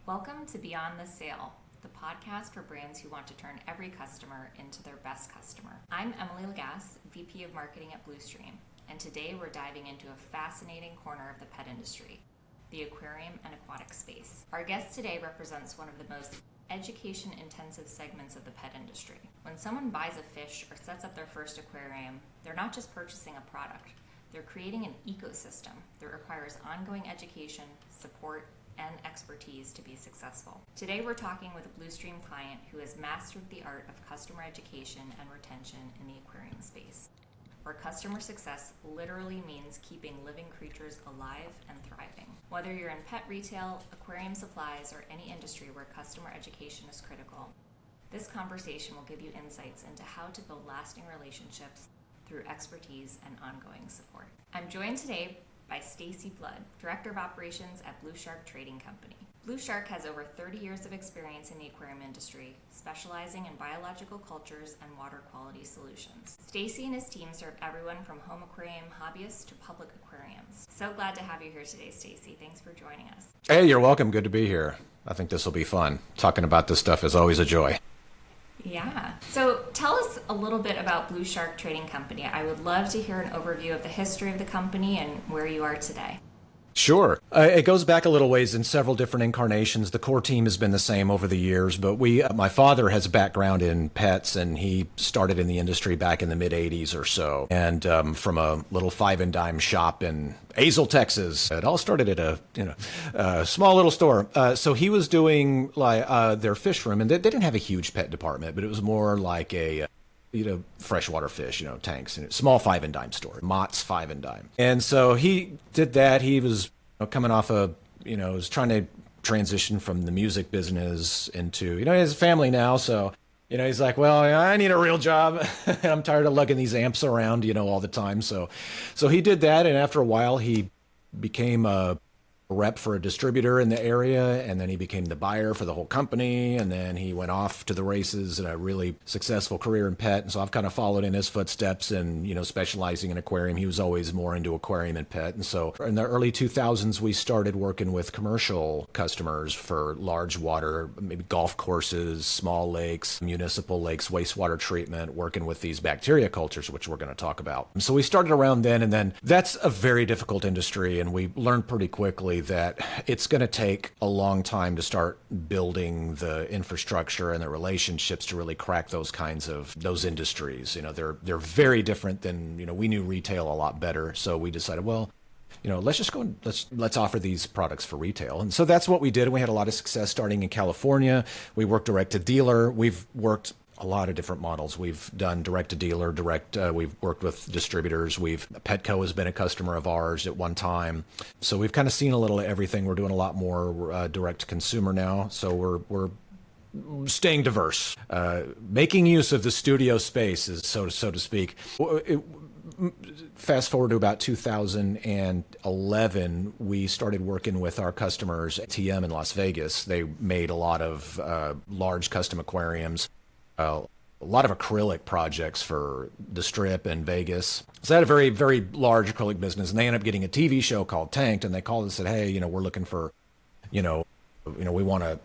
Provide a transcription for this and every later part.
Welcome to Beyond the Sale, the podcast for brands who want to turn every customer into their best customer. I'm Emily Lagasse, VP of Marketing at BluStream, and today we're diving into a fascinating corner of the pet industry, the aquarium and aquatic space. Our guest today represents one of the most education-intensive segments of the pet industry. When someone buys a fish or sets up their first aquarium, they're not just purchasing a product, they're creating an ecosystem that requires ongoing education, support, and expertise to be successful. Today we're talking with a BluStream client who has mastered the art of customer education and retention in the aquarium space, where customer success literally means keeping living creatures alive and thriving. Whether you're in pet retail, aquarium supplies, or any industry where customer education is critical, this conversation will give you insights into how to build lasting relationships through expertise and ongoing support. I'm joined today by Stacey Blood, Director of Operations at Blue Shark Trading Company. Blue Shark has over 30 years of experience in the aquarium industry, specializing in biological cultures and water quality solutions. Stacey and his team serve everyone from home aquarium hobbyists to public aquariums. So glad to have you here today, Stacey. Thanks for joining us. Hey, you're welcome. Good to be here. I think this will be fun. Talking about this stuff is always a joy. Yeah. So tell us a little bit about Blue Shark Trading Company. I would love to hear an overview of the history of the company and where you are today. Sure. It goes back a little ways in several different incarnations. The core team has been the same over the years, but my father has a background in pets, and he started in the industry back in the mid-'80s or so. And from a little five and dime shop in Azle, Texas. It all started at a small little store. So he was doing like their fish room, and they didn't have a huge pet department, but it was more like a freshwater fish, tanks, and small five and dime store, Mott's five and dime. And so he did that. He was coming off was trying to transition from the music business into, he has a family now. So, he's like, well, I need a real job. I'm tired of lugging these amps around, all the time. So he did that. And after a while, he became a rep for a distributor in the area, and then he became the buyer for the whole company, and then he went off to the races in a really successful career in pet. And so I've kind of followed in his footsteps and specializing in aquarium. He was always more into aquarium and pet. And so in the early 2000s we started working with commercial customers for large water, maybe golf courses, small lakes, municipal lakes, wastewater treatment, working with these bacteria cultures, which we're going to talk about. And so we started around then, and then that's a very difficult industry, and we learned pretty quickly that it's going to take a long time to start building the infrastructure and the relationships to really crack those industries. They're very different than, we knew retail a lot better. So we decided, well, let's just go and let's offer these products for retail. And so that's what we did. And we had a lot of success starting in California. We worked direct to dealer. We've worked a lot of different models. We've done direct to dealer, we've worked with distributors. Petco has been a customer of ours at one time. So we've kind of seen a little of everything. We're doing a lot more direct to consumer now. So we're staying diverse, making use of the studio space, so to speak. Fast forward to about 2011, we started working with our customers at TM in Las Vegas. They made a lot of large custom aquariums, a lot of acrylic projects for the Strip in Vegas. So they had a very, very large acrylic business, and they ended up getting a TV show called Tanked, and they called and said, hey, we're looking for, we want to,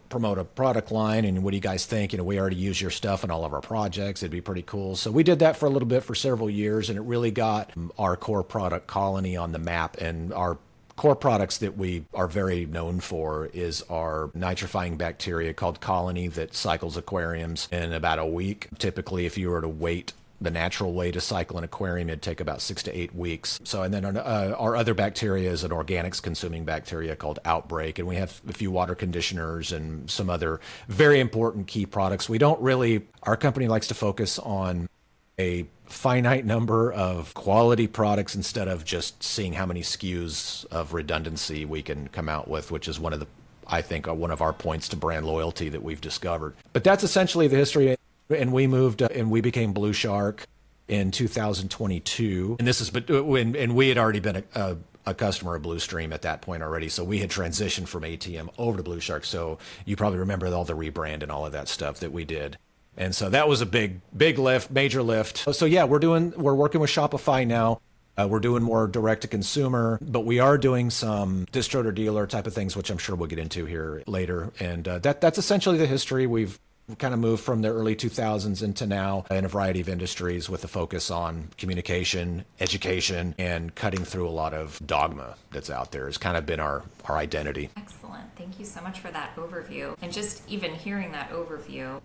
promote a product line, and what do you guys think? We already use your stuff in all of our projects. It'd be pretty cool. So we did that for a little bit for several years, and it really got our core product Colony on the map. And our core products that we are very known for is our nitrifying bacteria called Colony that cycles aquariums in about a week. Typically, if you were to wait the natural way to cycle an aquarium, it'd take about 6 to 8 weeks. So, and then our other bacteria is an organics consuming bacteria called Outbreak. And we have a few water conditioners and some other very important key products. Our company likes to focus on a finite number of quality products instead of just seeing how many SKUs of redundancy we can come out with, which is one of our points to brand loyalty that we've discovered. But that's essentially the history. And we moved and we became Blue Shark in 2022. And we had already been a customer of BluStream at that point already. So we had transitioned from ATM over to Blue Shark. So you probably remember all the rebrand and all of that stuff that we did. And so that was a big lift, major lift. So yeah, we're working with Shopify now. We're doing more direct to consumer, but we are doing some distributor dealer type of things, which I'm sure we'll get into here later. And that's essentially the history. We've kind of moved from the early 2000s into now in a variety of industries with a focus on communication, education, and cutting through a lot of dogma that's out there has kind of been our identity. Excellent. Thank you so much for that overview. And just even hearing that overview,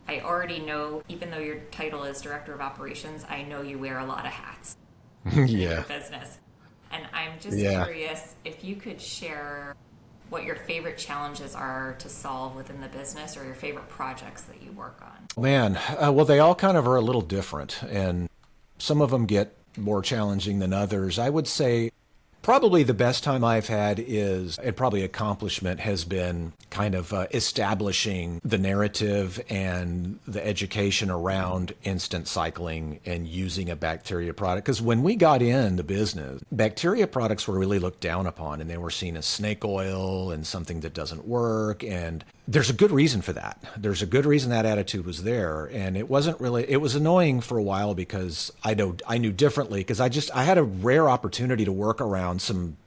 I already know, even though your title is Director of Operations, I know you wear a lot of hats. In your business. And I'm just curious if you could share what your favorite challenges are to solve within the business or your favorite projects that you work on. Man, well, they all kind of are a little different, and some of them get more challenging than others. I would say probably the best time I've had and probably accomplishment has been kind of establishing the narrative and the education around instant cycling and using a bacteria product. Because when we got in the business, bacteria products were really looked down upon, and they were seen as snake oil and something that doesn't work. And there's a good reason for that. There's a good reason that attitude was there. And it was annoying for a while because I knew differently, because I had a rare opportunity to work around some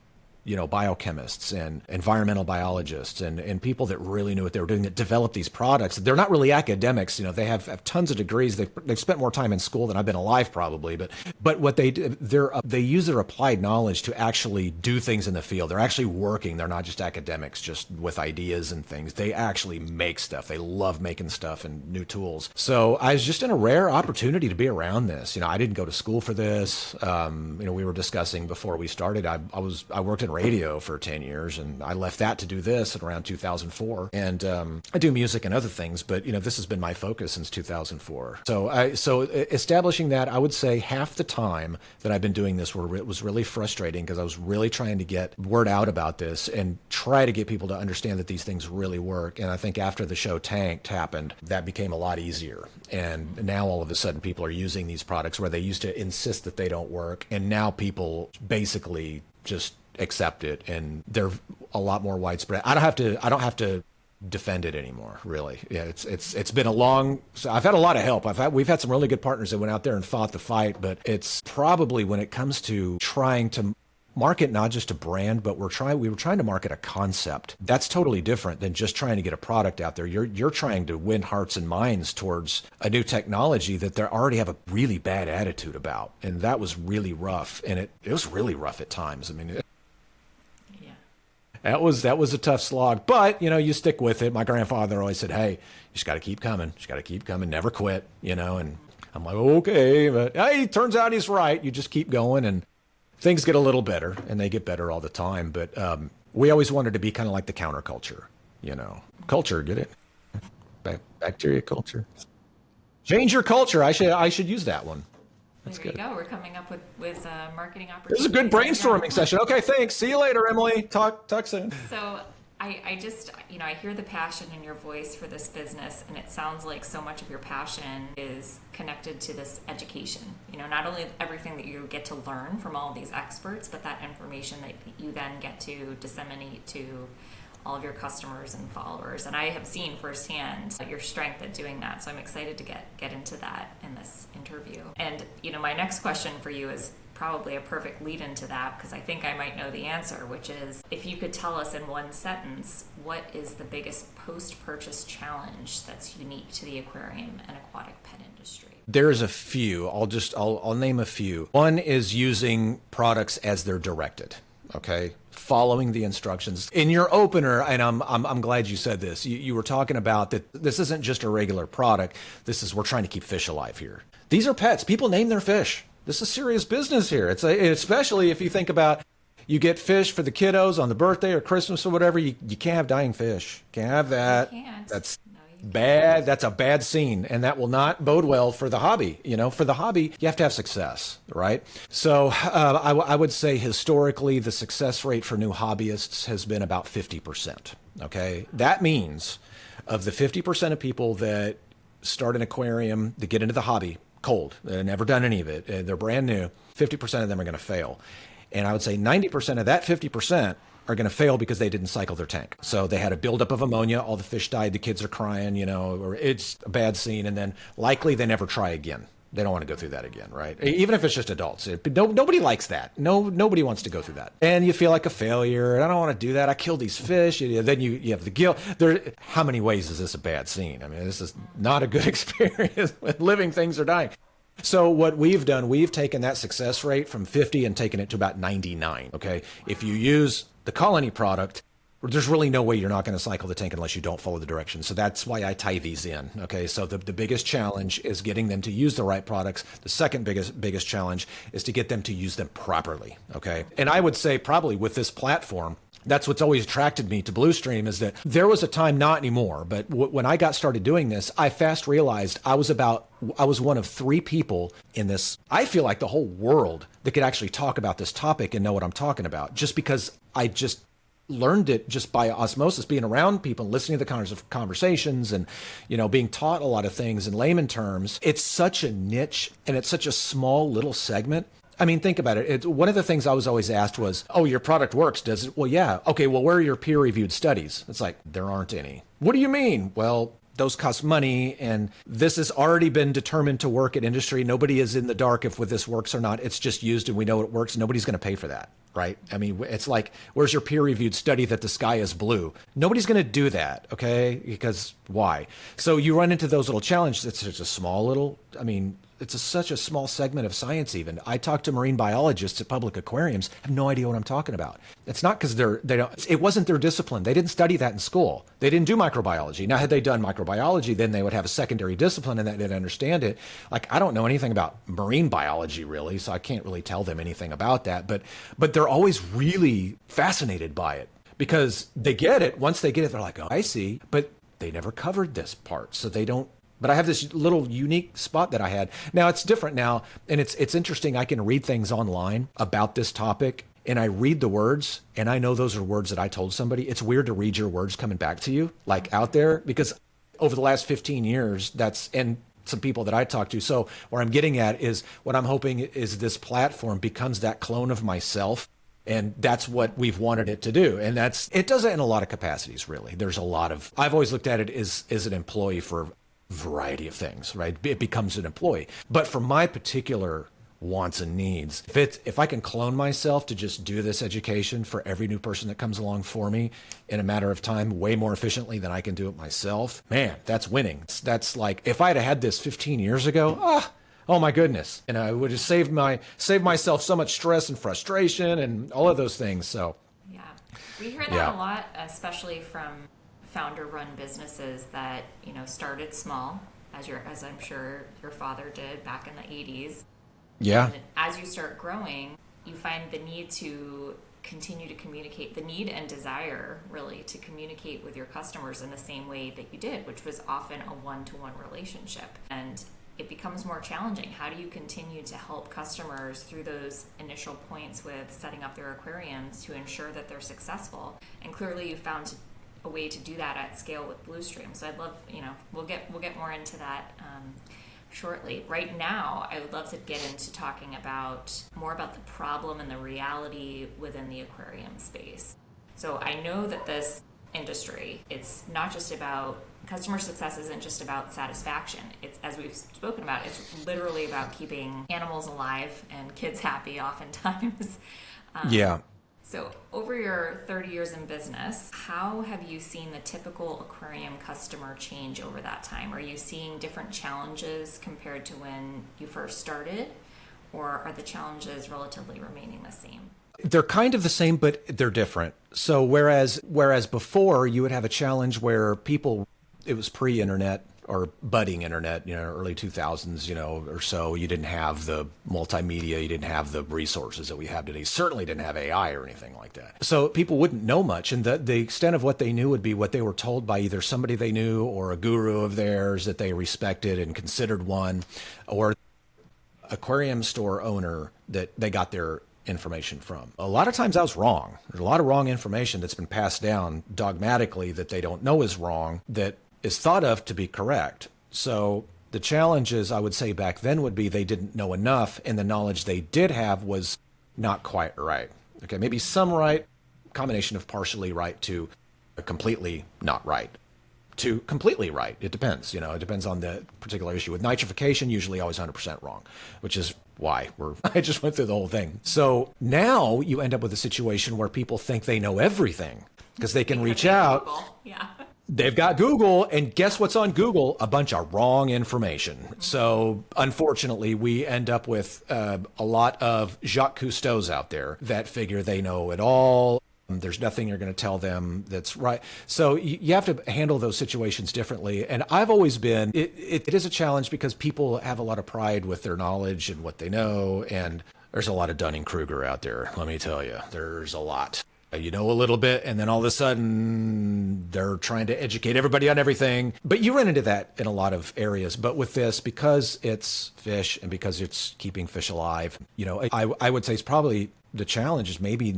biochemists and environmental biologists and people that really knew what they were doing, that developed these products. They're not really academics, they have tons of degrees. They've spent more time in school than I've been alive probably, but what they use their applied knowledge to actually do things in the field. They're actually working. They're not just academics just with ideas and things. They actually make stuff. They love making stuff and new tools. So I was just in a rare opportunity to be around this. I didn't go to school for this. We were discussing before we started, I worked in radio for 10 years, and I left that to do this at around 2004. And I do music and other things, but this has been my focus since 2004. So establishing that, I would say half the time that I've been doing this was really frustrating, because I was really trying to get word out about this and try to get people to understand that these things really work. And I think after the show Tanked happened, that became a lot easier. And now all of a sudden people are using these products where they used to insist that they don't work, and now people basically just accept it, and they're a lot more widespread. I don't have to defend it anymore, really. Yeah, it's been so I've had a lot of help. We've had some really good partners that went out there and fought the fight, but it's probably, when it comes to trying to market not just a brand, but we were trying to market a concept. That's totally different than just trying to get a product out there. You're trying to win hearts and minds towards a new technology that they already have a really bad attitude about. And that was really rough. And it was really rough at times. I mean, that was a tough slog, but you stick with it. My grandfather always said, "Hey, you just got to keep coming. Just got to keep coming. Never quit." And I'm like, okay, but hey, turns out he's right. You just keep going, and things get a little better, and they get better all the time. But we always wanted to be kind of like the counterculture. Culture, get it? Bacteria culture. Change your culture. I should use that one. That's there you go. We're coming up with marketing opportunities. This is a good brainstorming session. Okay, thanks. See you later, Emily. Talk soon. So I just, I hear the passion in your voice for this business, and it sounds like so much of your passion is connected to this education. Not only everything that you get to learn from all of these experts, but that information that you then get to disseminate to all of your customers and followers. And I have seen firsthand your strength at doing that. So I'm excited to get into that in this interview. And, my next question for you is probably a perfect lead into that, because I think I might know the answer, which is, if you could tell us in one sentence, what is the biggest post-purchase challenge that's unique to the aquarium and aquatic pet industry? There's a few. I'll name a few. One is using products as they're directed. Okay, following the instructions. In your opener, and I'm glad you said this, you were talking about that this isn't just a regular product. We're trying to keep fish alive here. These are pets. People name their fish. This is serious business here. Especially if you think about, you get fish for the kiddos on the birthday or Christmas or whatever. You can't have dying fish. Can't have that. You can't. That's bad. That's a bad scene, and that will not bode well for the hobby. For the hobby, you have to have success, right? So I would say historically, the success rate for new hobbyists has been about 50%. Okay, that means of the 50% of people that start an aquarium, that get into the hobby cold, they've never done any of it, they're brand new, 50% of them are going to fail. And I would say 90% of that 50% are going to fail because they didn't cycle their tank. So they had a buildup of ammonia, all the fish died, the kids are crying, or it's a bad scene, and then likely they never try again. They don't want to go through that again, right? Even if it's just adults. Nobody likes that. Nobody wants to go through that. And you feel like a failure. And I don't want to do that. I killed these fish. Then you have the guilt. How many ways is this a bad scene? I mean, this is not a good experience when living things are dying. So what we've done, we've taken that success rate from 50 and taken it to about 99, okay? If you use the Colony product, there's really no way you're not going to cycle the tank unless you don't follow the directions. So that's why I tie these in, okay? So the biggest challenge is getting them to use the right products. The second biggest challenge is to get them to use them properly, okay? And I would say probably with this platform, that's what's always attracted me to BluStream is that there was a time, not anymore, but when I got started doing this, I fast realized I was one of 3 people in this, I feel like the whole world that could actually talk about this topic and know what I'm talking about, just because I just learned it just by osmosis, being around people, listening to the conversations and, being taught a lot of things in layman terms. It's such a niche and it's such a small little segment. I mean, think about it. One of the things I was always asked was, oh, your product works, does it? Well, yeah. Okay, well, where are your peer-reviewed studies? It's like, there aren't any. What do you mean? Well, those cost money, and this has already been determined to work at industry. Nobody is in the dark if this works or not. It's just used and we know it works. Nobody's going to pay for that, right? I mean, it's like, where's your peer-reviewed study that the sky is blue? Nobody's going to do that, okay? Because why? So you run into those little challenges. It's just a small little, it's such a small segment of science even. I talk to marine biologists at public aquariums, have no idea what I'm talking about. It's not because it wasn't their discipline. They didn't study that in school. They didn't do microbiology. Now, had they done microbiology, then they would have a secondary discipline and they'd understand it. Like, I don't know anything about marine biology really, so I can't really tell them anything about that. But they're always really fascinated by it because they get it. Once they get it, they're like, oh, I see. But they never covered this part, so they don't. But I have this little unique spot that I had. Now it's different now, and it's interesting. I can read things online about this topic, and I read the words, and I know those are words that I told somebody. It's weird to read your words coming back to you, like out there, because over the last 15 years, and some people that I talk to. So where I'm getting at is what I'm hoping is this platform becomes that clone of myself. And that's what we've wanted it to do. And it does it in a lot of capacities, really. There's a lot of, I've always looked at it as an employee for variety of things, right? It becomes an employee. But for my particular wants and needs, if I can clone myself to just do this education for every new person that comes along for me in a matter of time, way more efficiently than I can do it myself, man, that's winning. That's like, if I'd have had this 15 years ago, oh my goodness. And I would have saved myself so much stress and frustration and all of those things. So yeah, we hear that a lot, especially from founder-run businesses that started small, as I'm sure your father did back in the 80s. Yeah. And as you start growing, you find the need to continue to communicate, the need and desire really to communicate with your customers in the same way that you did, which was often a one-to-one relationship. And it becomes more challenging. How do you continue to help customers through those initial points with setting up their aquariums to ensure that they're successful? And clearly you found a way to do that at scale with BluStream. So I'd love, we'll get more into that shortly. Right now, I would love to get into talking more about the problem and the reality within the aquarium space. So I know that this industry, it's not just about customer success, isn't just about satisfaction. It's, as we've spoken about, it's literally about keeping animals alive and kids happy oftentimes. Yeah. So over your 30 years in business, how have you seen the typical aquarium customer change over that time? Are you seeing different challenges compared to when you first started, or are the challenges relatively remaining the same? They're kind of the same, but they're different. So whereas before you would have a challenge where it was pre-internet or budding internet, early 2000s, or so, you didn't have the multimedia, you didn't have the resources that we have today. Certainly didn't have AI or anything like that. So people wouldn't know much, and the extent of what they knew would be what they were told by either somebody they knew or a guru of theirs that they respected and considered one, or aquarium store owner that they got their information from. A lot of times that was wrong. There's a lot of wrong information that's been passed down dogmatically that they don't know is wrong, that is thought of to be correct. So the challenges I would say back then would be they didn't know enough, and the knowledge they did have was not quite right. Okay, maybe some right, combination of partially right to completely not right. to completely right. It depends. It depends on the particular issue. With nitrification, usually always 100% wrong, which is why I just went through the whole thing. So now you end up with a situation where people think they know everything because they can reach out. Google. Yeah. They've got Google, and guess what's on Google? A bunch of wrong information. So unfortunately, we end up with a lot of Jacques Cousteaus out there that figure they know it all. There's nothing you're going to tell them that's right. So you have to handle those situations differently. And I've always been, it is a challenge because people have a lot of pride with their knowledge and what they know. And there's a lot of Dunning-Kruger out there. Let me tell you, there's a lot. You know a little bit, and then all of a sudden they're trying to educate everybody on everything. But you run into that in a lot of areas. But with this, because it's fish and because it's keeping fish alive, I would say it's probably the challenge is maybe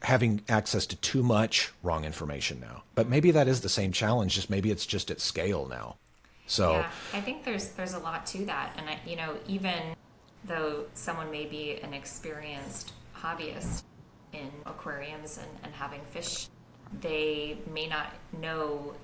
having access to too much wrong information now. But maybe that is the same challenge, just maybe it's just at scale now. So yeah, I think there's a lot to that. And even though someone may be an experienced hobbyist in aquariums and having fish, they may not know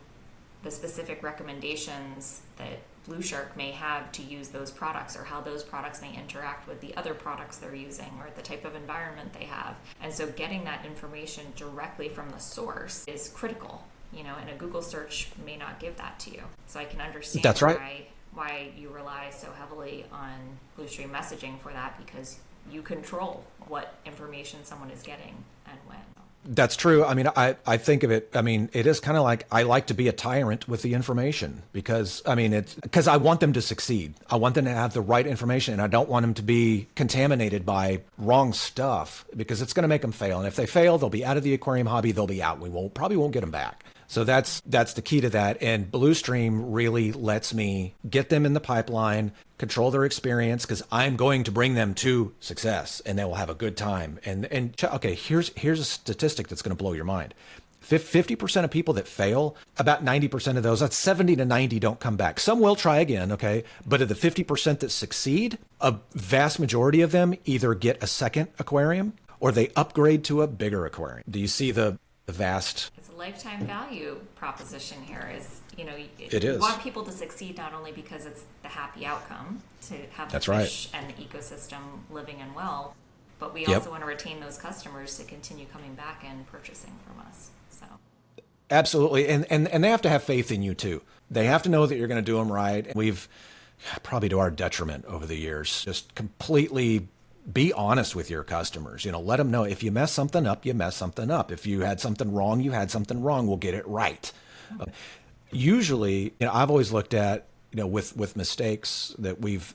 the specific recommendations that Blue Shark may have to use those products, or how those products may interact with the other products they're using, or the type of environment they have. And so getting that information directly from the source is critical, and a Google search may not give that to you. So I can understand That's right. why you rely so heavily on BluStream messaging for that, because you control what information someone is getting and when. That's true. I mean, I think of it, it is kind of like I like to be a tyrant with the information because I want them to succeed. I want them to have the right information, and I don't want them to be contaminated by wrong stuff because it's going to make them fail. And if they fail, they'll be out of the aquarium hobby. They'll be out. We probably won't get them back. So that's the key to that. And BluStream really lets me get them in the pipeline, control their experience, because I'm going to bring them to success and they will have a good time. And okay, here's a statistic that's going to blow your mind. 50% of people that fail, about 90% of those, that's 70 to 90 don't come back. Some will try again, okay? But of the 50% that succeed, a vast majority of them either get a second aquarium or they upgrade to a bigger aquarium. Do you see the vast... It's a lifetime value proposition here. It is. You want people to succeed not only because it's the happy outcome to have the That's fish right. and the ecosystem living and well, but we also want to retain those customers to continue coming back and purchasing from us. So absolutely, and they have to have faith in you too. They have to know that you're going to do them right. We've probably to our detriment over the years just completely be honest with your customers. Let them know if you mess something up, you mess something up. If you had something wrong, you had something wrong. We'll get it right. Usually, I've always looked at, with mistakes that we've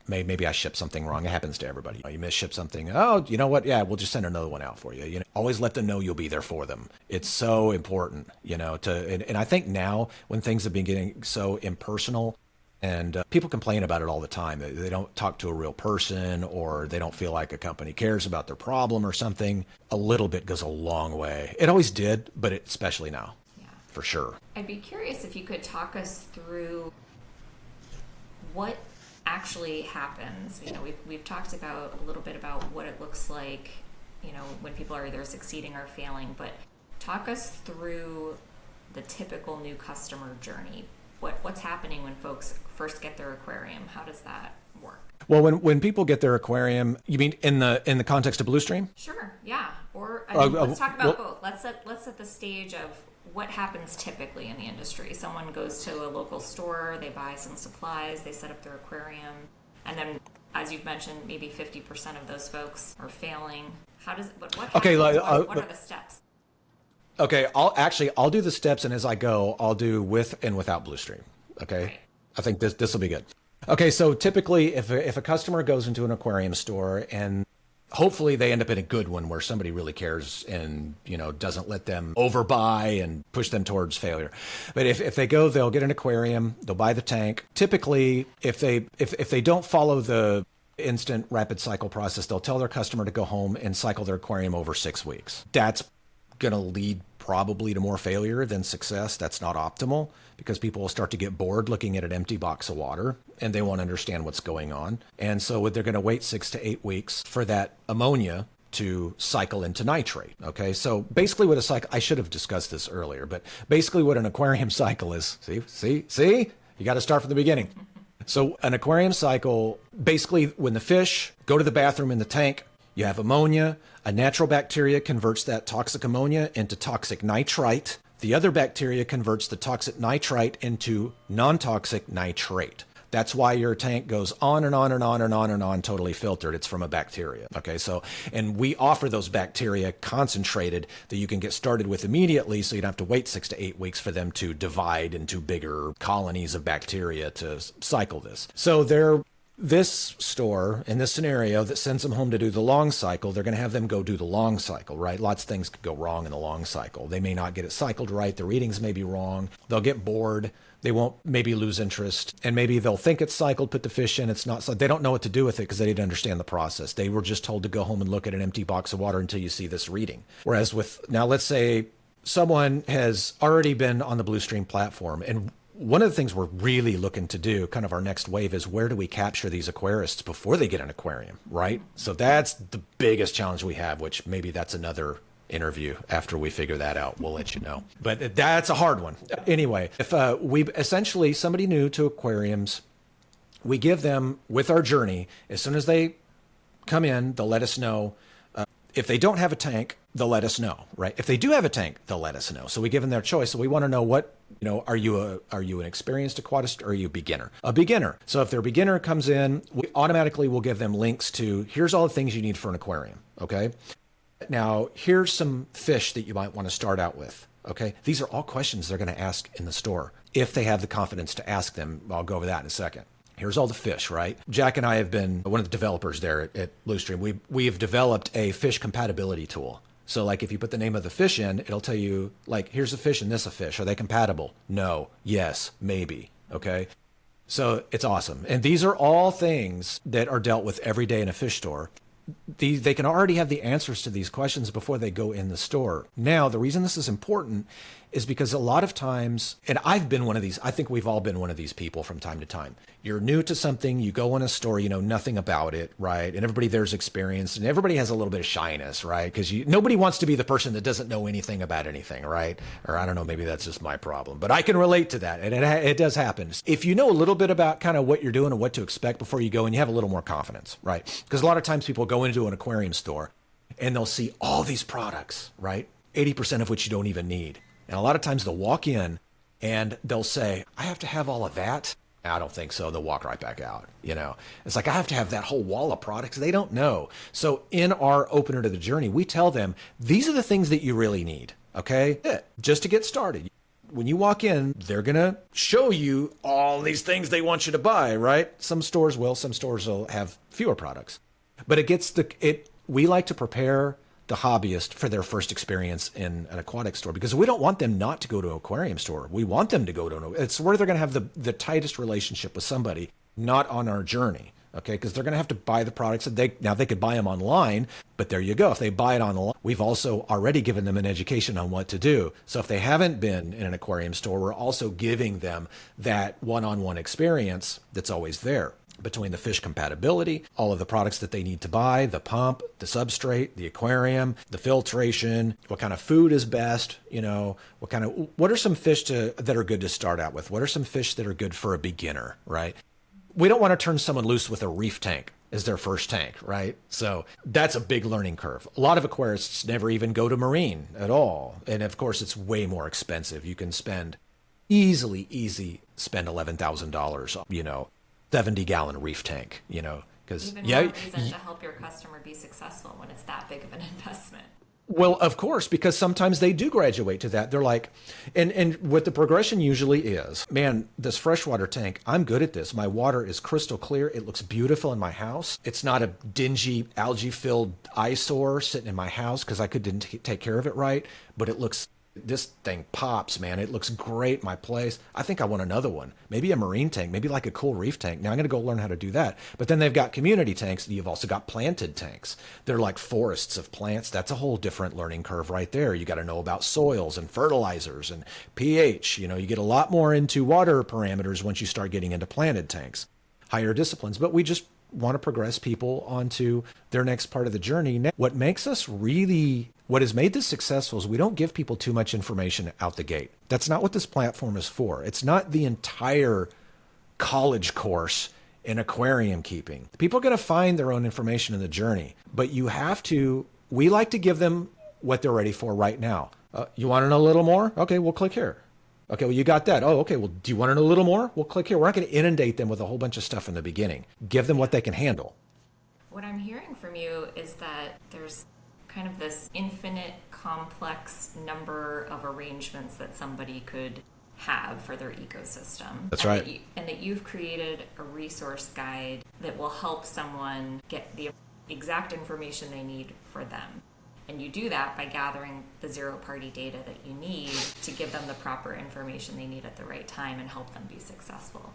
made. Maybe I shipped something wrong. It happens to everybody. You misship something. Oh, you know what? Yeah, we'll just send another one out for you. Always let them know you'll be there for them. It's so important, and I think now when things have been getting so impersonal, and people complain about it all the time. They don't talk to a real person, or they don't feel like a company cares about their problem or something. A little bit goes a long way. It always did, but especially now, for sure. I'd be curious if you could talk us through what actually happens. We've talked about a little bit about what it looks like, when people are either succeeding or failing, but talk us through the typical new customer journey. What's happening when folks first get their aquarium? How does that work? Well, when people get their aquarium, you mean in the context of BluStream? Sure, yeah. Or let's talk about both. Let's set the stage of what happens typically in the industry. Someone goes to a local store, they buy some supplies, they set up their aquarium, and then, as you've mentioned, maybe 50% of those folks are failing. What happens? Okay, what are the steps? Okay, I'll do the steps, and as I go, I'll do with and without BluStream. Okay, right. I think this will be good. Okay, so typically, if a customer goes into an aquarium store, and hopefully they end up in a good one where somebody really cares and doesn't let them overbuy and push them towards failure. But if they go, they'll get an aquarium, they'll buy the tank. Typically, if they don't follow the instant rapid cycle process, they'll tell their customer to go home and cycle their aquarium over 6 weeks. That's going to lead probably to more failure than success. That's not optimal because people will start to get bored looking at an empty box of water and they won't understand what's going on. And so they're going to wait 6 to 8 weeks for that ammonia to cycle into nitrate. Okay, so basically what a cycle, I should have discussed this earlier, but basically what an aquarium cycle is, see, you got to start from the beginning. So an aquarium cycle, basically when the fish go to the bathroom in the tank, you have ammonia, a natural bacteria converts that toxic ammonia into toxic nitrite. The other bacteria converts the toxic nitrite into non-toxic nitrate. That's why your tank goes on and on and on and on and on, totally filtered. It's from a bacteria. Okay, so, and we offer those bacteria concentrated that you can get started with immediately, so you don't have to wait 6 to 8 weeks for them to divide into bigger colonies of bacteria to cycle this. So this store, in this scenario, that sends them home to do the long cycle, they're going to have them go do the long cycle, right? Lots of things could go wrong in the long cycle. They may not get it cycled right. The readings may be wrong. They'll get bored. They won't maybe lose interest, and maybe they'll think it's cycled, put the fish in, it's not. So they don't know what to do with it because they didn't understand the process. They were just told to go home and look at an empty box of water until you see this reading. Whereas now let's say someone has already been on the BluStream platform, and one of the things we're really looking to do, kind of our next wave, is where do we capture these aquarists before they get an aquarium, right? So that's the biggest challenge we have, which maybe that's another interview. After we figure that out, we'll let you know. But that's a hard one. Anyway, if we essentially, somebody new to aquariums, we give them, with our journey, as soon as they come in, they'll let us know. If they don't have a tank, they'll let us know, right? If they do have a tank, they'll let us know. So we give them their choice. So we want to know what, are you an experienced aquatist, or are you a beginner? A beginner. So if their beginner comes in, we automatically will give them links to, here's all the things you need for an aquarium, okay? Now, here's some fish that you might want to start out with, okay? These are all questions they're going to ask in the store, if they have the confidence to ask them. I'll go over that in a second. Here's all the fish, right? Jack and I have been one of the developers there at BluStream. We have developed a fish compatibility tool. So like if you put the name of the fish in, it'll tell you, like, here's a fish and this a fish. Are they compatible? No, yes, maybe, okay? So it's awesome. And these are all things that are dealt with every day in a fish store. They can already have the answers to these questions before they go in the store. Now, the reason this is important is because a lot of times, and I've been one of these, I think we've all been one of these people from time to time. You're new to something, you go in a store, you know nothing about it, right? And everybody there's experienced, and everybody has a little bit of shyness, right? Because nobody wants to be the person that doesn't know anything about anything, right? Or I don't know, maybe that's just my problem, but I can relate to that, and it does happen. If you know a little bit about kind of what you're doing and what to expect before you go in, you have a little more confidence, right? Because a lot of times people go into an aquarium store and they'll see all these products, right? 80% of which you don't even need. And a lot of times they'll walk in and they'll say, I have to have all of that. I don't think so. They'll walk right back out. It's like, I have to have that whole wall of products. They don't know. So in our opener to the journey, we tell them, these are the things that you really need. Okay. Just to get started. When you walk in, they're going to show you all these things they want you to buy, right? Some stores will have fewer products, but we like to prepare the hobbyist for their first experience in an aquatic store, because we don't want them not to go to an aquarium store. We want them to go to it's where they're going to have the tightest relationship with somebody, not on our journey. Okay. Because they're going to have to buy the products that they could buy them online, but there you go. If they buy it online, we've also already given them an education on what to do. So if they haven't been in an aquarium store, we're also giving them that one-on-one experience that's always there. Between the fish compatibility, all of the products that they need to buy, the pump, the substrate, the aquarium, the filtration, what kind of food is best, what are some fish that are good to start out with? What are some fish that are good for a beginner, right? We don't want to turn someone loose with a reef tank as their first tank, right? So that's a big learning curve. A lot of aquarists never even go to marine at all. And of course, it's way more expensive. You can spend spend $11,000, 70-gallon reef tank, because even more reason to help your customer be successful when it's that big of an investment. Well, of course, because sometimes they do graduate to that. They're like, and what the progression usually is, man, this freshwater tank, I'm good at this. My water is crystal clear. It looks beautiful in my house. It's not a dingy, algae-filled eyesore sitting in my house because I didn't take care of it right, but this thing pops, man. It looks great, my place. I think I want another one. Maybe a marine tank, maybe like a cool reef tank. Now I'm going to go learn how to do that. But then they've got community tanks. You've also got planted tanks. They're like forests of plants. That's a whole different learning curve right there. You got to know about soils and fertilizers and pH. You get a lot more into water parameters once you start getting into planted tanks. Higher disciplines. But want to progress people onto their next part of the journey. What has made this successful is we don't give people too much information out the gate. That's not what this platform is for. It's not the entire college course in aquarium keeping. People are going to find their own information in the journey, but we like to give them what they're ready for right now. You want to know a little more? Okay, we'll click here. Okay, well, you got that. Oh, okay, well, do you want to know a little more? We'll click here. We're not going to inundate them with a whole bunch of stuff in the beginning. Give them what they can handle. What I'm hearing from you is that there's kind of this infinite complex number of arrangements that somebody could have for their ecosystem. That's right. And that you've created a resource guide that will help someone get the exact information they need for them. And you do that by gathering the zero-party data that you need to give them the proper information they need at the right time and help them be successful.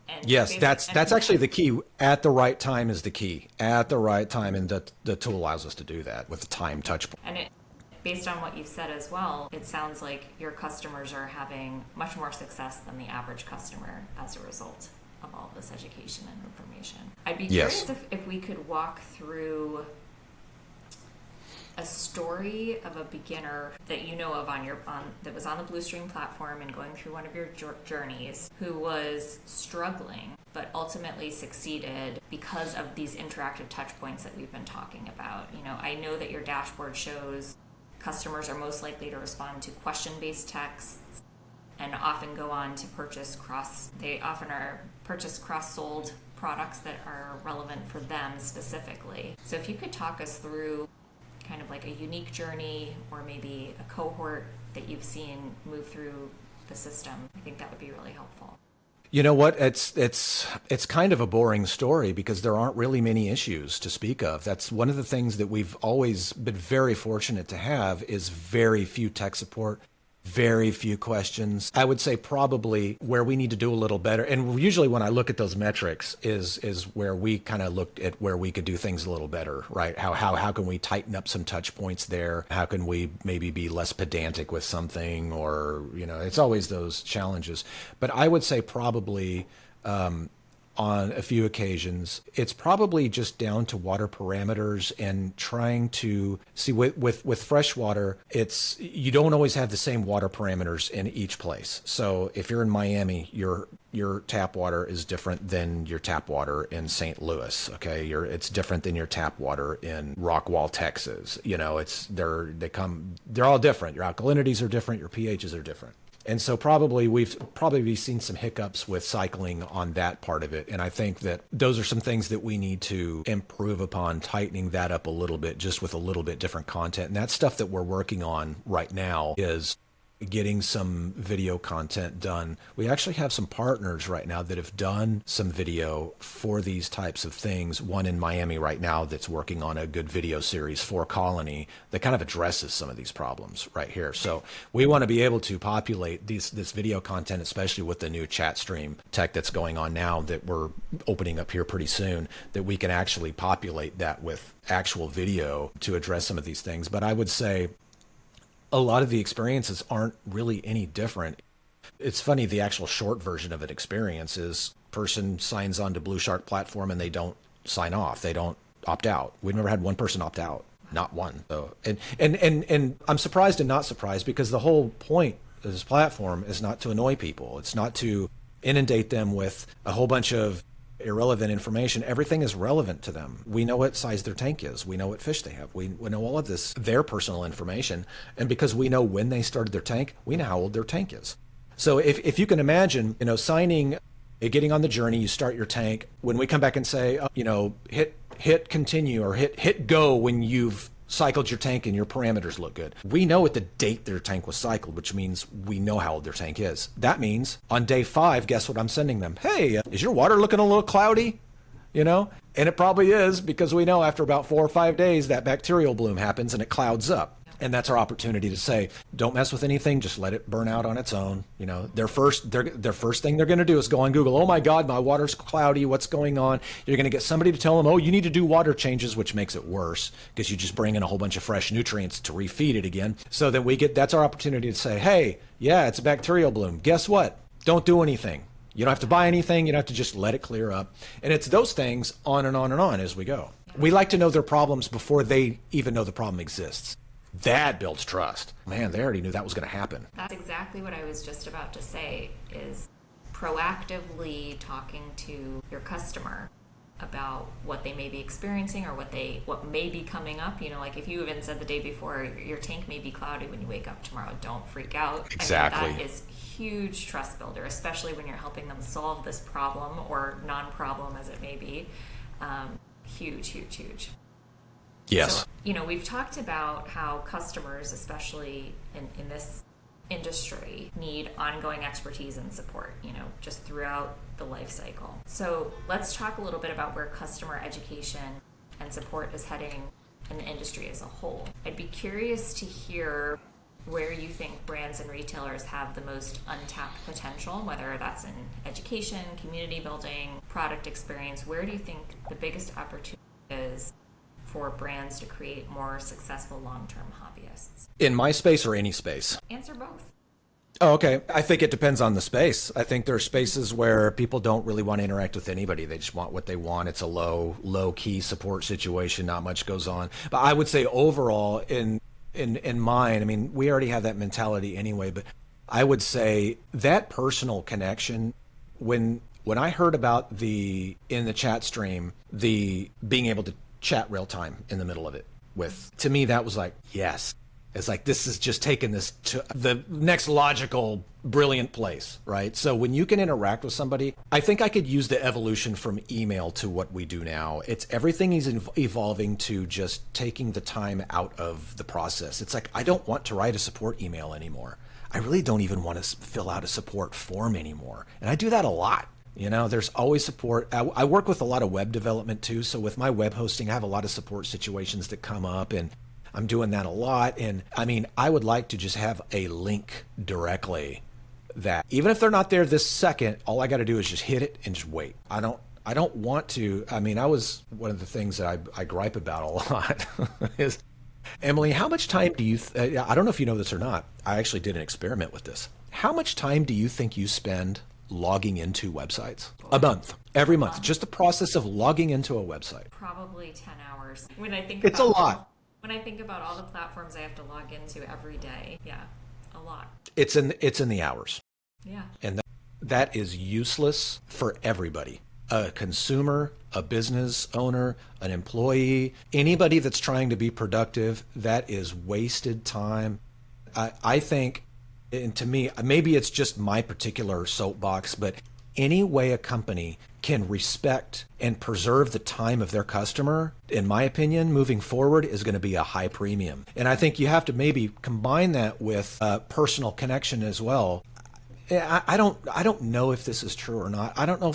And yes, that's actually the key. At the right time is the key. At the right time, and the tool allows us to do that with the time touch point. And based on what you've said as well, it sounds like your customers are having much more success than the average customer as a result of all this education and information. I'd be curious if we could walk through a story of a beginner that you know of that was on the BluStream platform and going through one of your journeys, who was struggling but ultimately succeeded because of these interactive touch points that we've been talking about. I know that your dashboard shows customers are most likely to respond to question-based texts and often go on to purchase cross-sold products that are relevant for them specifically. So if you could talk us through kind of like a unique journey or maybe a cohort that you've seen move through the system, I think that would be really helpful. You know what? It's kind of a boring story because there aren't really many issues to speak of. That's one of the things that we've always been very fortunate to have is very few tech support, very few questions. I would say probably where we need to do a little better. And usually when I look at those metrics is where we kind of looked at where we could do things a little better, right? How can we tighten up some touch points there? How can we maybe be less pedantic with something, or, it's always those challenges. But I would say probably, on a few occasions, it's probably just down to water parameters and trying to see with freshwater, you don't always have the same water parameters in each place. So if you're in Miami, your tap water is different than your tap water in St. Louis. Okay. It's different than your tap water in Rockwall, Texas. They're all different. Your alkalinities are different. Your pHs are different. And so we've seen some hiccups with cycling on that part of it. And I think that those are some things that we need to improve upon, tightening that up a little bit, just with a little bit different content. And that's stuff that we're working on right now is getting some video content done. We actually have some partners right now that have done some video for these types of things. One in Miami right now that's working on a good video series for Colony that kind of addresses some of these problems right here. So we want to be able to populate this video content, especially with the new chat stream tech that's going on now that we're opening up here pretty soon, that we can actually populate that with actual video to address some of these things. But I would say a lot of the experiences aren't really any different. It's funny, the actual short version of an experience is person signs on to Blue Shark platform and they don't sign off. They don't opt out. We've never had one person opt out, not one. So, and I'm surprised and not surprised because the whole point of this platform is not to annoy people. It's not to inundate them with a whole bunch of irrelevant information. Everything is relevant to them. We know what size their tank is. We know what fish they have. We know all of this, their personal information. And because we know when they started their tank, we know how old their tank is. So if you can imagine, getting on the journey, you start your tank. When we come back and say, hit continue or hit go when you've cycled your tank and your parameters look good. We know at the date their tank was cycled, which means we know how old their tank is. That means on day 5, guess what I'm sending them? Hey, is your water looking a little cloudy? And it probably is because we know after about 4 or 5 days that bacterial bloom happens and it clouds up. And that's our opportunity to say, don't mess with anything, just let it burn out on its own. Their first thing they're going to do is go on Google. Oh my God, my water's cloudy. What's going on? You're going to get somebody to tell them, oh, you need to do water changes, which makes it worse because you just bring in a whole bunch of fresh nutrients to refeed it again. So that that's our opportunity to say, hey, yeah, it's a bacterial bloom. Guess what? Don't do anything. You don't have to buy anything. You don't have to just let it clear up. And it's those things on and on and on as we go. We like to know their problems before they even know the problem exists. That builds trust. Man, they already knew that was going to happen. That's exactly what I was just about to say, is proactively talking to your customer about what they may be experiencing or what may be coming up. Like if you even said the day before, your tank may be cloudy when you wake up tomorrow, don't freak out. Exactly. That is huge trust builder, especially when you're helping them solve this problem or non-problem as it may be. Huge. Yes. So, we've talked about how customers, especially in this industry, need ongoing expertise and support, just throughout the life cycle. So let's talk a little bit about where customer education and support is heading in the industry as a whole. I'd be curious to hear where you think brands and retailers have the most untapped potential, whether that's in education, community building, product experience. Where do you think the biggest opportunity is for brands to create more successful long-term hobbyists? In my space or any space? Answer both. Oh, okay. I think it depends on the space. I think there are spaces where people don't really want to interact with anybody. They just want what they want. It's a low key support situation. Not much goes on. But I would say overall in mine, I mean, we already have that mentality anyway, but I would say that personal connection, when I heard about in the chat stream, the being able to chat real time in the middle of it to me, that was like, yes. It's like, this is just taking this to the next logical, brilliant place, right? So when you can interact with somebody, I think I could use the evolution from email to what we do now. Everything is evolving to just taking the time out of the process. It's like, I don't want to write a support email anymore. I really don't even want to fill out a support form anymore. And I do that a lot. There's always support. I work with a lot of web development too. So with my web hosting, I have a lot of support situations that come up, and I'm doing that a lot. And I mean, I would like to just have a link directly that even if they're not there this second, all I got to do is just hit it and just wait. I don't want to. I mean, one of the things that I gripe about a lot is, Emily, how much time do you, I don't know if you know this or not. I actually did an experiment with this. How much time do you think you spend logging into websites? A month, every month, just the process of logging into a website. Probably 10 hours. It's a lot. When I think about all the platforms I have to log into every day, yeah, a lot. It's in the hours. Yeah. And that is useless for everybody. A consumer, a business owner, an employee, anybody that's trying to be productive, that is wasted time. I think, and to me, maybe it's just my particular soapbox, but any way a company can respect and preserve the time of their customer, in my opinion, moving forward is going to be a high premium. And I think you have to maybe combine that with personal connection as well. I don't know if this is true or not. I don't know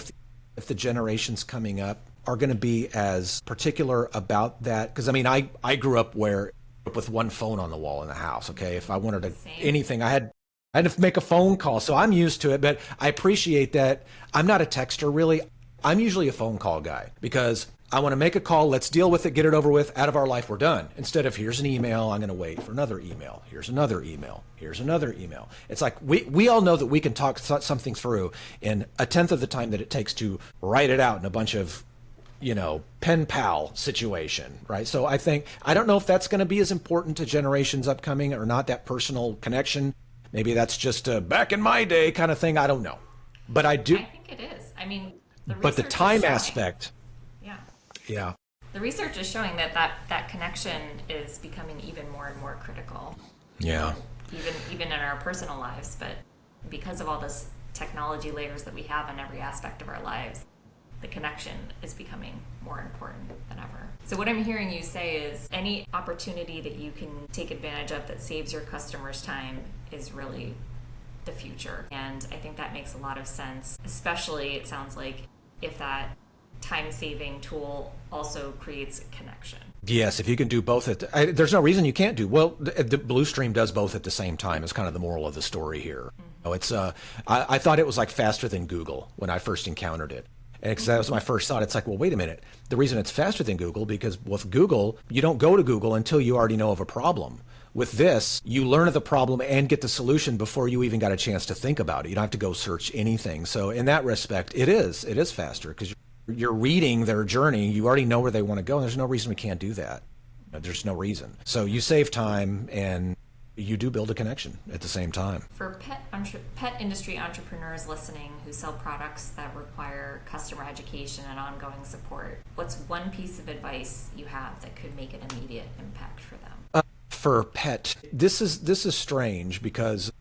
if the generations coming up are going to be as particular about that. Because I mean, I grew up with one phone on the wall in the house. Okay, if I wanted anything, I had to make a phone call. So I'm used to it, but I appreciate that. I'm not a texter really. I'm usually a phone call guy because I want to make a call. Let's deal with it, get it over with, out of our life, we're done. Instead of here's an email, I'm going to wait for another email. Here's another email. Here's another email. It's like we all know that we can talk something through in a tenth of the time that it takes to write it out in a bunch of, pen pal situation, right? So I don't know if that's going to be as important to generations upcoming or not, that personal connection. Maybe that's just a back in my day kind of thing. I don't know. But I think it is. I mean, the time aspect. Yeah. Yeah. The research is showing that connection is becoming even more and more critical. Yeah. Even in our personal lives, but because of all this technology layers that we have in every aspect of our lives, the connection is becoming more important than ever. So what I'm hearing you say is any opportunity that you can take advantage of that saves your customers time is really the future. And I think that makes a lot of sense, especially it sounds like if that time-saving tool also creates a connection. Yes, if you can do both there's no reason you can't do. Well, the BluStream does both at the same time is kind of the moral of the story here. Mm-hmm. It's I thought it was like faster than Google when I first encountered it. And that was my first thought. It's like, well, wait a minute. The reason it's faster than Google, because with Google, you don't go to Google until you already know of a problem. With this, you learn of the problem and get the solution before you even got a chance to think about it. You don't have to go search anything. So in that respect, it is faster because you're reading their journey. You already know where they want to go. And there's no reason we can't do that. There's no reason. So you save time and you do build a connection at the same time. For pet industry entrepreneurs listening who sell products that require customer education and ongoing support, what's one piece of advice you have that could make an immediate impact for them? For pet, this is strange because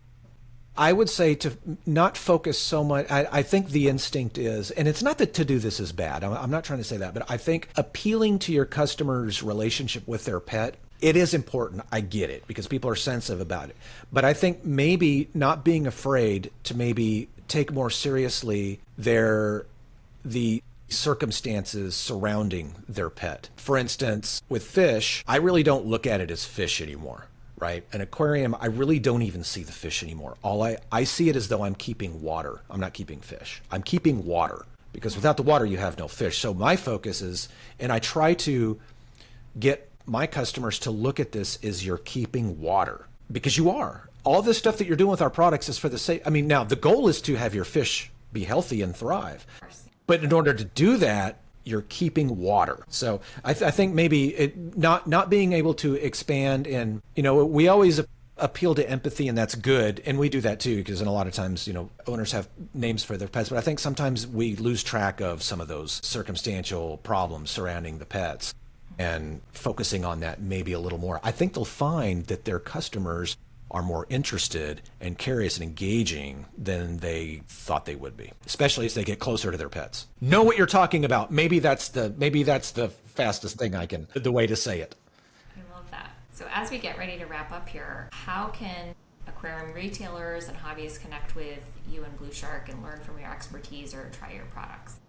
I would say to not focus so much. I think the instinct is, and it's not that to do this is bad. I'm not trying to say that, but I think appealing to your customer's relationship with their pet, it is important. I get it because people are sensitive about it. But I think maybe not being afraid to maybe take more seriously the circumstances surrounding their pet. For instance, with fish, I really don't look at it as fish anymore, right? An aquarium, I really don't even see the fish anymore. I see it as though I'm keeping water. I'm not keeping fish. I'm keeping water because without the water, you have no fish. So my focus is, and I try to get my customers to look at this as you're keeping water because you are. All this stuff that you're doing with our products is for the sake. I mean, now the goal is to have your fish be healthy and thrive. But in order to do that, you're keeping water. So I think maybe not being able to expand and, we always appeal to empathy and that's good. And we do that too, because in a lot of times, owners have names for their pets, but I think sometimes we lose track of some of those circumstantial problems surrounding the pets and focusing on that maybe a little more. I think they'll find that their customers are more interested and curious and engaging than they thought they would be, especially as they get closer to their pets. Know what you're talking about. Maybe that's the fastest thing the way to say it. I love that. So as we get ready to wrap up here, how can aquarium retailers and hobbyists connect with you and Blue Shark and learn from your expertise or try your products?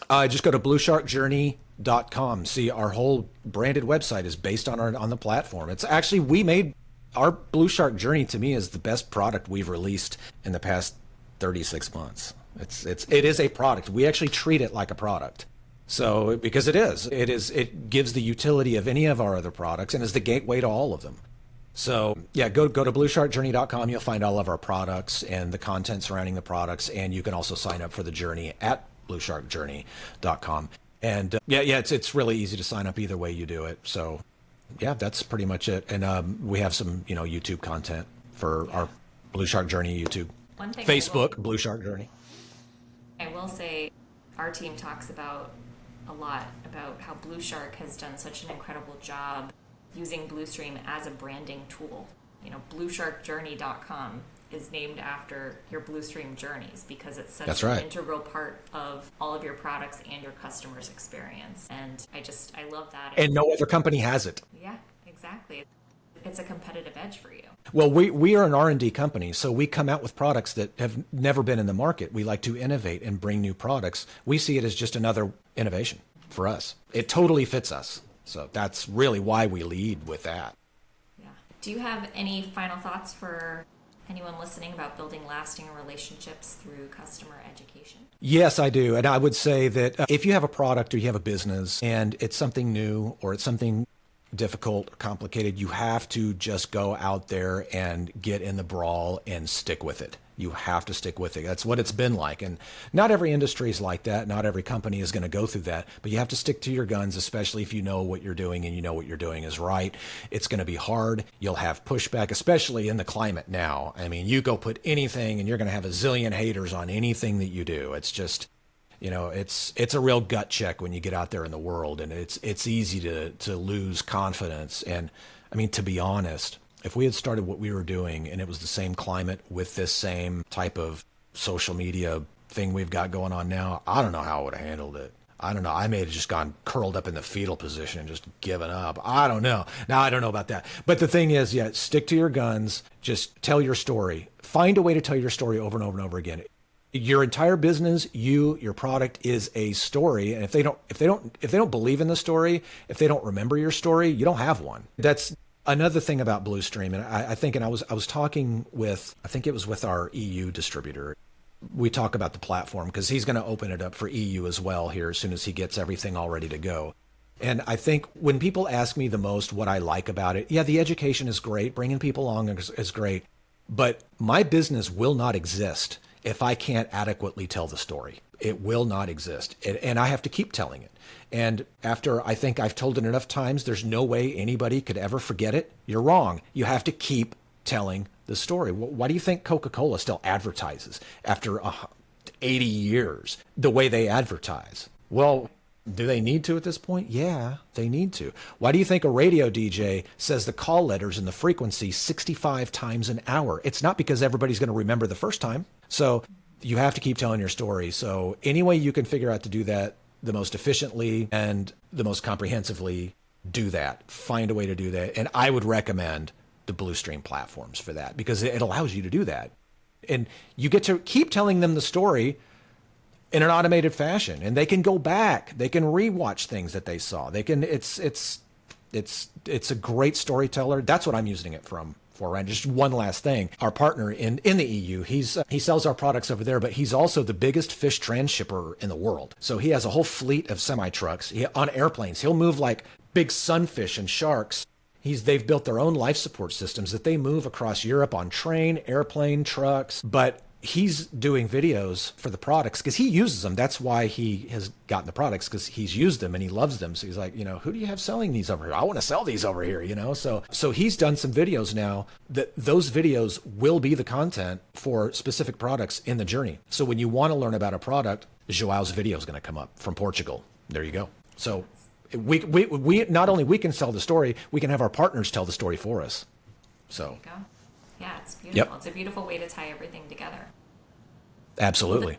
Just go to BluSharkJourney.com. See, our whole branded website is based on the platform. It's actually, our Blue Shark Journey to me is the best product we've released in the past 36 months. It is a product. We actually treat it like a product. So, because it gives the utility of any of our other products and is the gateway to all of them. So yeah, go to BluSharkJourney.com. You'll find all of our products and the content surrounding the products. And you can also sign up for the journey at BluSharkJourney.com. And it's really easy to sign up either way you do it. So yeah, that's pretty much it. And we have some, YouTube content for our Blue Shark Journey YouTube. One thing Facebook, Blue Shark Journey. I will say our team talks a lot about how Blue Shark has done such an incredible job using BluStream as a branding tool. BluSharkJourney.com is named after your BluStream journeys because it's such an integral part of all of your products and your customers' experience. And I love that. And no other company has it. Yeah, exactly. It's a competitive edge for you. Well, we are an R&D company, so we come out with products that have never been in the market. We like to innovate and bring new products. We see it as just another innovation for us. It totally fits us. So that's really why we lead with that. Yeah. Do you have any final thoughts for anyone listening about building lasting relationships through customer education? Yes, I do. And I would say that if you have a product or you have a business and it's something new or it's something difficult or complicated, you have to just go out there and get in the brawl and stick with it. You have to stick with it. That's what it's been like. And not every industry is like that. Not every company is going to go through that. But you have to stick to your guns, especially if you know what you're doing and you know what you're doing is right. It's going to be hard. You'll have pushback, especially in the climate now. I mean, you go put anything and you're going to have a zillion haters on anything that you do. It's just, it's a real gut check when you get out there in the world. And it's easy to lose confidence. And I mean, to be honest, if we had started what we were doing and it was the same climate with this same type of social media thing we've got going on now, I don't know how I would have handled it. I don't know. I may have just gone curled up in the fetal position and just given up. I don't know. Now, I don't know about that. But the thing is, stick to your guns. Just tell your story. Find a way to tell your story over and over and over again. Your entire business, your product is a story. And if they don't believe in the story, if they don't remember your story, you don't have one. That's another thing about BluStream, and I think I was talking with, I think it was with our EU distributor. We talk about the platform because he's going to open it up for EU as well here as soon as he gets everything all ready to go. And I think when people ask me the most what I like about it, yeah, the education is great. Bringing people along is great. But my business will not exist if I can't adequately tell the story. It will not exist. And I have to keep telling it. And after I think I've told it enough times, there's no way anybody could ever forget it. You're wrong. You have to keep telling the story. Why do you think Coca-Cola still advertises after 80 years the way they advertise? Well, do they need to at this point? Yeah, they need to. Why do you think a radio DJ says the call letters and the frequency 65 times an hour? It's not because everybody's going to remember the first time. So you have to keep telling your story. So any way you can figure out to do that the most efficiently and the most comprehensively, do that. Find a way to do that. And I would recommend the BluStream platforms for that because it allows you to do that. And you get to keep telling them the story in an automated fashion, and they can go back, they can rewatch things that they saw. They can, it's a great storyteller. That's what I'm using it for. Right. Just one last thing. Our partner in the EU, he sells our products over there, but he's also the biggest fish transshipper in the world. So he has a whole fleet of semi-trucks on airplanes. He'll move like big sunfish and sharks. They've built their own life support systems that they move across Europe on train, airplane, trucks. But he's doing videos for the products because he uses them. That's why he has gotten the products, because he's used them and he loves them. So he's like, who do you have selling these over here? I want to sell these over here, So he's done some videos now that those videos will be the content for specific products in the journey. So when you want to learn about a product, Joao's video is going to come up from Portugal. There you go. So we not only we can sell the story, we can have our partners tell the story for us. So. There you go. Yeah, it's beautiful. Yep. It's a beautiful way to tie everything together. Absolutely.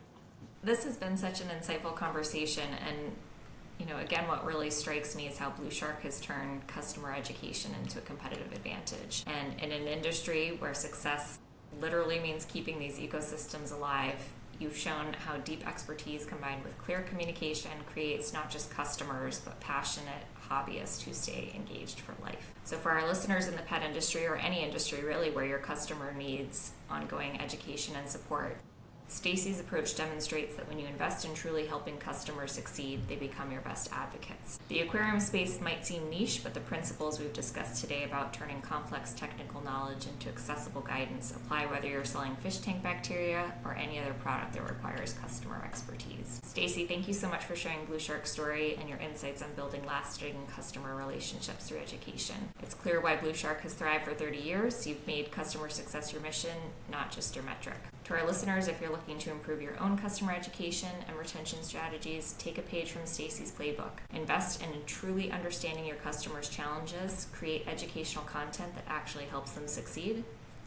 This has been such an insightful conversation. And, again, what really strikes me is how Blue Shark has turned customer education into a competitive advantage. And in an industry where success literally means keeping these ecosystems alive, you've shown how deep expertise combined with clear communication creates not just customers, but passionate hobbyists who stay engaged for life. So for our listeners in the pet industry, or any industry really where your customer needs ongoing education and support, Stacey's approach demonstrates that when you invest in truly helping customers succeed, they become your best advocates. The aquarium space might seem niche, but the principles we've discussed today about turning complex technical knowledge into accessible guidance apply whether you're selling fish tank bacteria or any other product that requires customer expertise. Stacey, thank you so much for sharing Blue Shark's story and your insights on building lasting customer relationships through education. It's clear why Blue Shark has thrived for 30 years. You've made customer success your mission, not just your metric. To our listeners, if you're looking to improve your own customer education and retention strategies, take a page from Stacey's playbook. Invest in truly understanding your customers' challenges, create educational content that actually helps them succeed,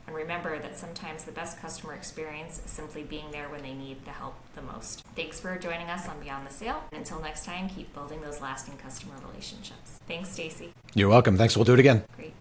and remember that sometimes the best customer experience is simply being there when they need the help the most. Thanks for joining us on Beyond the Sale, and until next time, keep building those lasting customer relationships. Thanks, Stacey. You're welcome. Thanks. We'll do it again. Great.